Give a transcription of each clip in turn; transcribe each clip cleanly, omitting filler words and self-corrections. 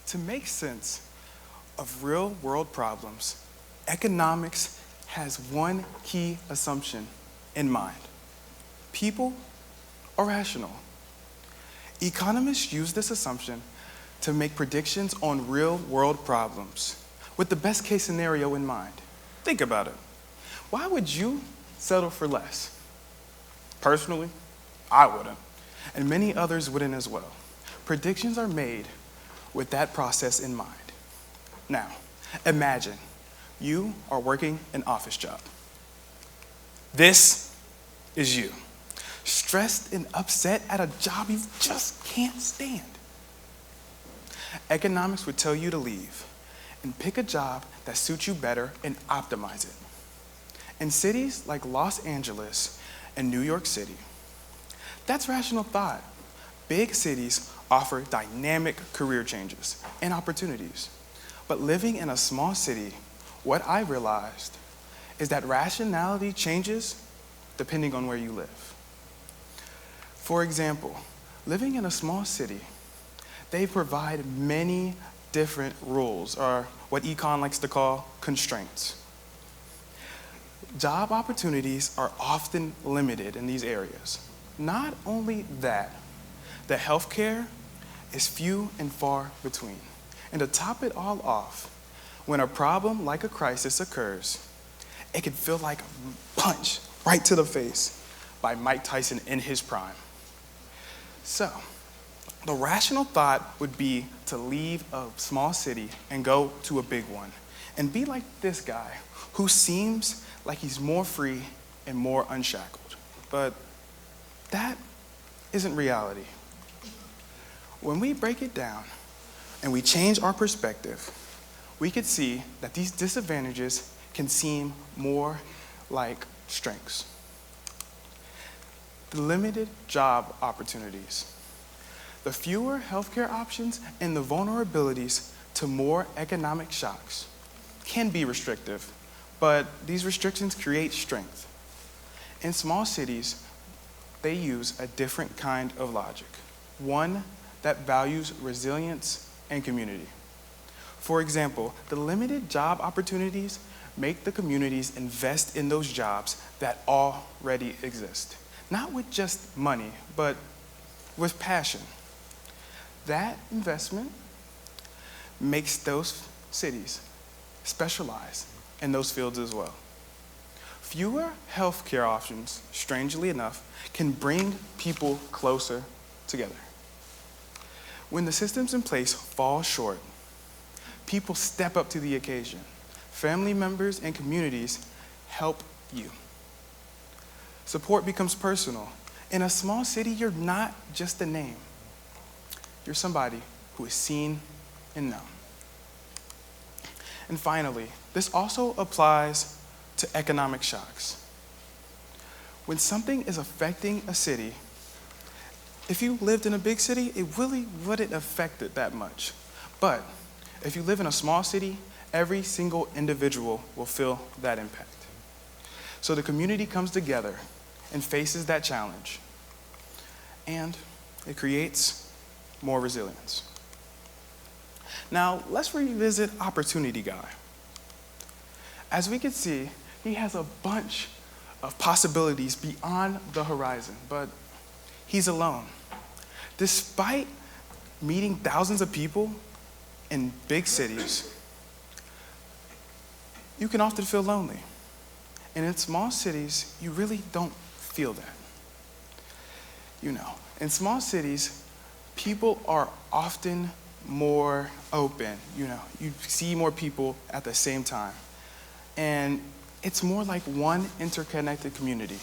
To make sense of real-world problems, economics has one key assumption in mind. People are rational. Economists use this assumption to make predictions on real-world problems with the best-case scenario in mind. Think about it. Why would you settle for less? Personally, I wouldn't, and many others wouldn't as well. Predictions are made with that process in mind. Now, imagine you are working an office job. This is you, stressed and upset at a job you just can't stand. Economics would tell you to leave and pick a job that suits you better and optimize it. In cities like Los Angeles and New York City, that's rational thought. Big cities offer dynamic career changes and opportunities. But living in a small city, what I realized is that rationality changes depending on where you live. For example, living in a small city, they provide many different rules, or what econ likes to call constraints. Job opportunities are often limited in these areas. Not only that, the healthcare is few and far between. And to top it all off, when a problem like a crisis occurs, it can feel like a punch right to the face by Mike Tyson in his prime. So, the rational thought would be to leave a small city and go to a big one and be like this guy who seems like he's more free and more unshackled. But that isn't reality. When we break it down and we change our perspective, we could see that these disadvantages can seem more like strengths. The limited job opportunities, the fewer healthcare options, and the vulnerabilities to more economic shocks can be restrictive, but these restrictions create strength. In small cities, they use a different kind of logic, one that values resilience and community. For example, the limited job opportunities make the communities invest in those jobs that already exist. Not with just money, but with passion. That investment makes those cities specialize in those fields as well. Fewer healthcare options, strangely enough, can bring people closer together. When the systems in place fall short, people step up to the occasion. Family members and communities help you. Support becomes personal. In a small city, you're not just a name. You're somebody who is seen and known. And finally, this also applies to economic shocks. When something is affecting a city, if you lived in a big city, it really wouldn't affect it that much. But if you live in a small city, every single individual will feel that impact. So the community comes together and faces that challenge, and it creates more resilience. Now, let's revisit Opportunity Guy. As we can see, he has a bunch of possibilities beyond the horizon, but he's alone. Despite meeting thousands of people in big cities, you can often feel lonely. And in small cities, you really don't feel that. In small cities, people are often more open. You see more people at the same time. And it's more like one interconnected community.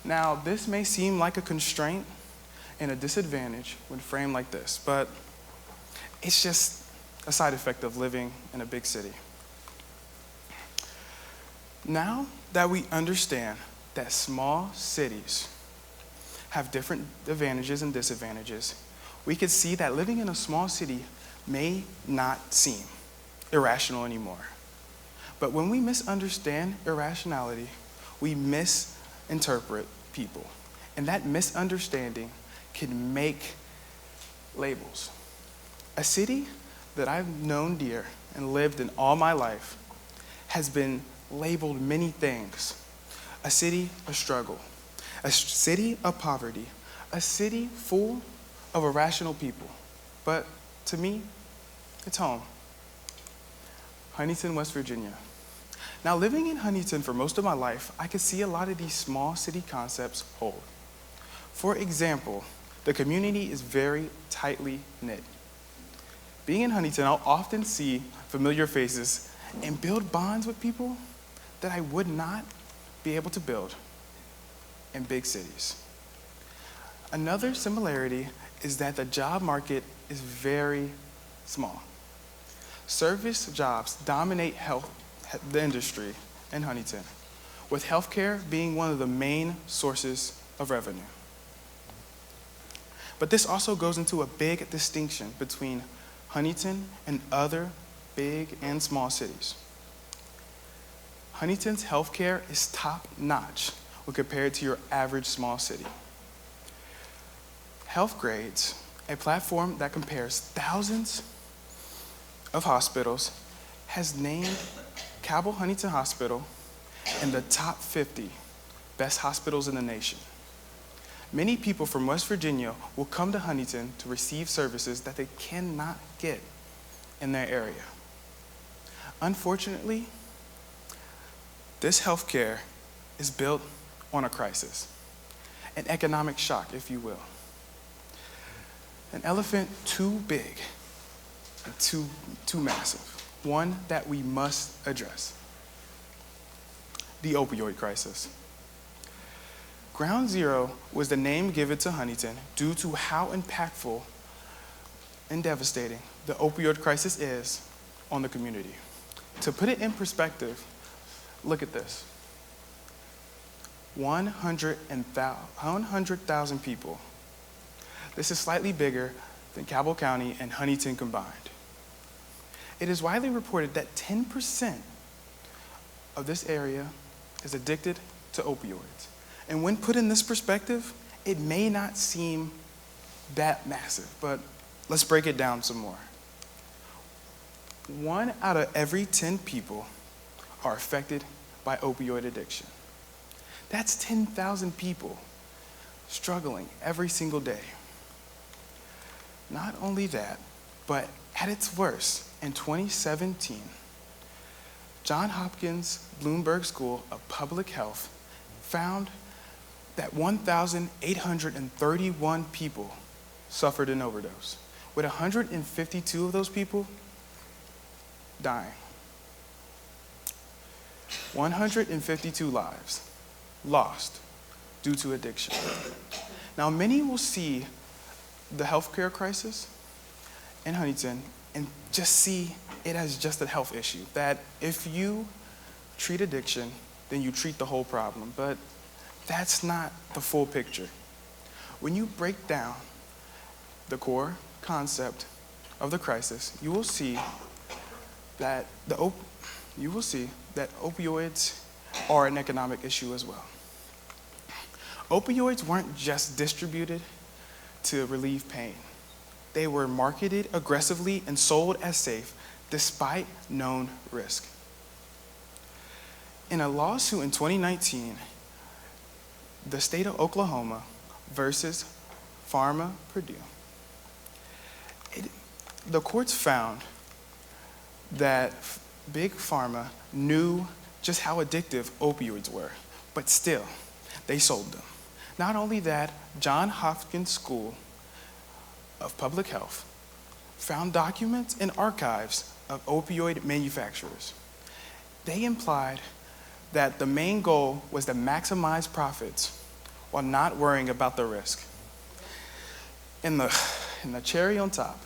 Now, this may seem like a constraint and a disadvantage when framed like this, but it's just a side effect of living in a big city. Now that we understand that small cities have different advantages and disadvantages, we could see that living in a small city may not seem irrational anymore. But when we misunderstand irrationality, we misinterpret people. And that misunderstanding can make labels. A city that I've known dear and lived in all my life has been labeled many things. A city of struggle, a city of poverty, a city full of irrational people. But to me, it's home. Huntington, West Virginia. Now, living in Huntington for most of my life, I could see a lot of these small city concepts hold. For example, the community is very tightly knit. Being in Huntington, I'll often see familiar faces and build bonds with people that I would not be able to build in big cities. Another similarity is that the job market is very small. Service jobs dominate the industry in Huntington, with healthcare being one of the main sources of revenue. But this also goes into a big distinction between Huntington and other big and small cities. Huntington's healthcare is top-notch when compared to your average small city. Health Grades, a platform that compares thousands of hospitals, has named Cabell Huntington Hospital in the top 50 best hospitals in the nation. Many people from West Virginia will come to Huntington to receive services that they cannot get in their area. Unfortunately, this healthcare is built on a crisis, an economic shock, if you will. An elephant too big and too massive, one that we must address. The opioid crisis. Ground Zero was the name given to Huntington due to how impactful and devastating the opioid crisis is on the community. To put it in perspective, look at this. 100,000 people. This is slightly bigger than Cabell County and Huntington combined. It is widely reported that 10% of this area is addicted to opioids. And when put in this perspective, it may not seem that massive, but let's break it down some more. 1 out of every 10 people are affected by opioid addiction. That's 10,000 people struggling every single day. Not only that, but at its worst, in 2017, Johns Hopkins Bloomberg School of Public Health found that 1,831 people suffered an overdose, with 152 of those people dying. 152 lives lost due to addiction. Now, many will see the healthcare crisis in Huntington and just see it as just a health issue, that if you treat addiction, then you treat the whole problem. But that's not the full picture. When you break down the core concept of the crisis, you will see that opioids are an economic issue as well. Opioids weren't just distributed to relieve pain. They were marketed aggressively and sold as safe despite known risk. In a lawsuit in 2019, the state of Oklahoma versus Pharma Purdue, the courts found that Big Pharma knew just how addictive opioids were, but still, they sold them. Not only that, Johns Hopkins School of Public Health found documents and archives of opioid manufacturers. They implied that the main goal was to maximize profits while not worrying about the risk. And the cherry on top,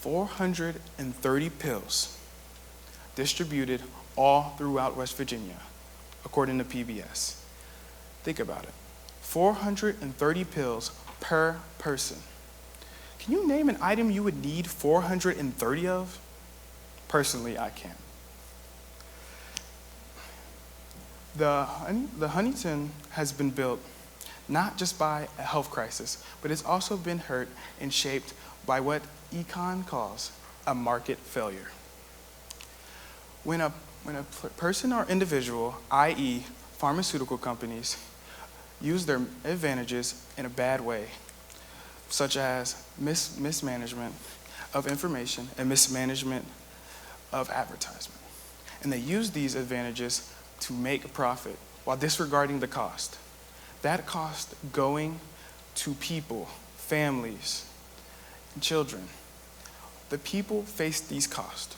430 pills distributed all throughout West Virginia, according to PBS. Think about it. 430 pills per person. Can you name an item you would need 430 of? Personally, I can't. The Huntington has been built not just by a health crisis, but it's also been hurt and shaped by what econ calls a market failure. When a person or individual, i.e. pharmaceutical companies, use their advantages in a bad way, such as mismanagement of information and mismanagement of advertisement. And they use these advantages to make a profit while disregarding the cost. That cost going to people, families, and children. The people face these costs.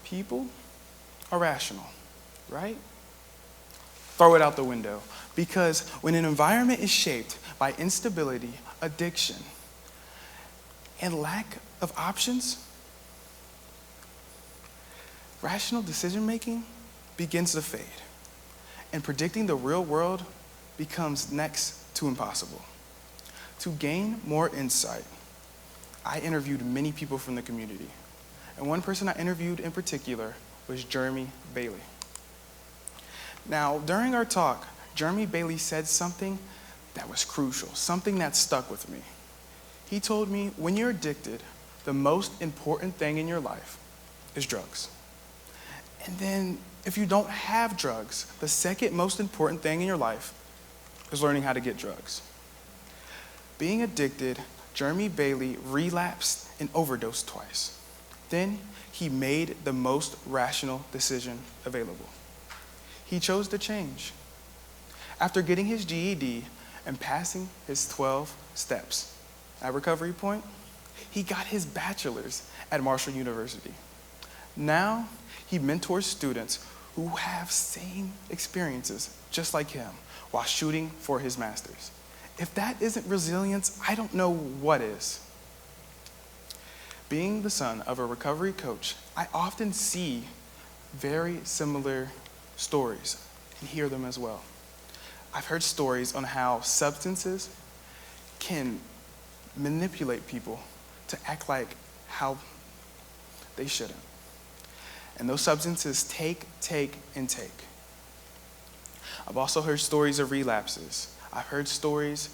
People are rational, right? Throw it out the window. Because when an environment is shaped by instability, addiction, and lack of options, rational decision-making begins to fade, and predicting the real world becomes next to impossible. To gain more insight, I interviewed many people from the community, and one person I interviewed in particular was Jeremy Bailey. Now, during our talk, Jeremy Bailey said something that was crucial, something that stuck with me. He told me, when you're addicted, the most important thing in your life is drugs. And then if you don't have drugs, the second most important thing in your life is learning how to get drugs. Being addicted, Jeremy Bailey relapsed and overdosed twice. Then he made the most rational decision available. He chose to change. After getting his GED and passing his 12 steps at Recovery Point, he got his bachelor's at Marshall University. Now, he mentors students who have same experiences just like him while shooting for his master's. If that isn't resilience, I don't know what is. Being the son of a recovery coach, I often see very similar stories and hear them as well. I've heard stories on how substances can manipulate people to act like how they shouldn't. And those substances take. I've also heard stories of relapses. I've heard stories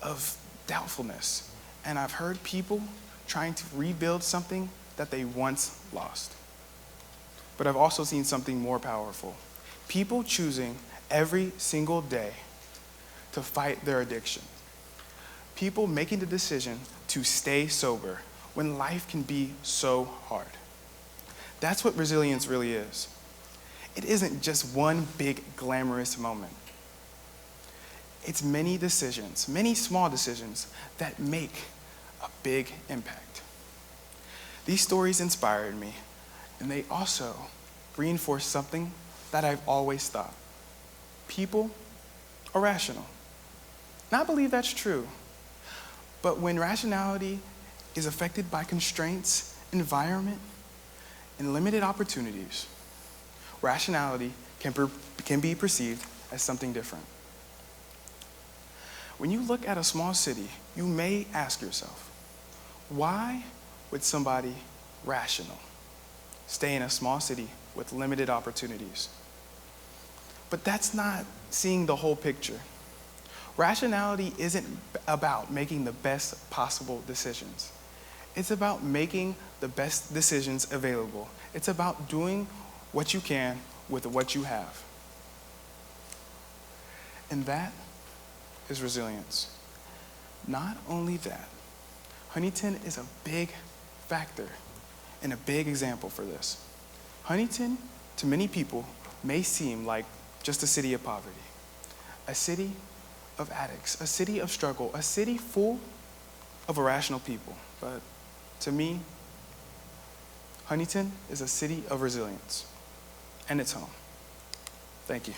of doubtfulness. And I've heard people trying to rebuild something that they once lost. But I've also seen something more powerful. People choosing every single day to fight their addiction. People making the decision to stay sober when life can be so hard. That's what resilience really is. It isn't just one big glamorous moment. It's many decisions, many small decisions that make a big impact. These stories inspired me, and they also reinforce something that I've always thought. People are rational. And I believe that's true. But when rationality is affected by constraints, environment, and limited opportunities, rationality can be perceived as something different. When you look at a small city, you may ask yourself, why would somebody rational stay in a small city with limited opportunities? But that's not seeing the whole picture. Rationality isn't about making the best possible decisions. It's about making the best decisions available. It's about doing what you can with what you have. And that is resilience. Not only that, Huntington is a big factor and a big example for this. Huntington, to many people, may seem like just a city of poverty, a city of addicts, a city of struggle, a city full of irrational people. But to me, Huntington is a city of resilience, and it's home. Thank you.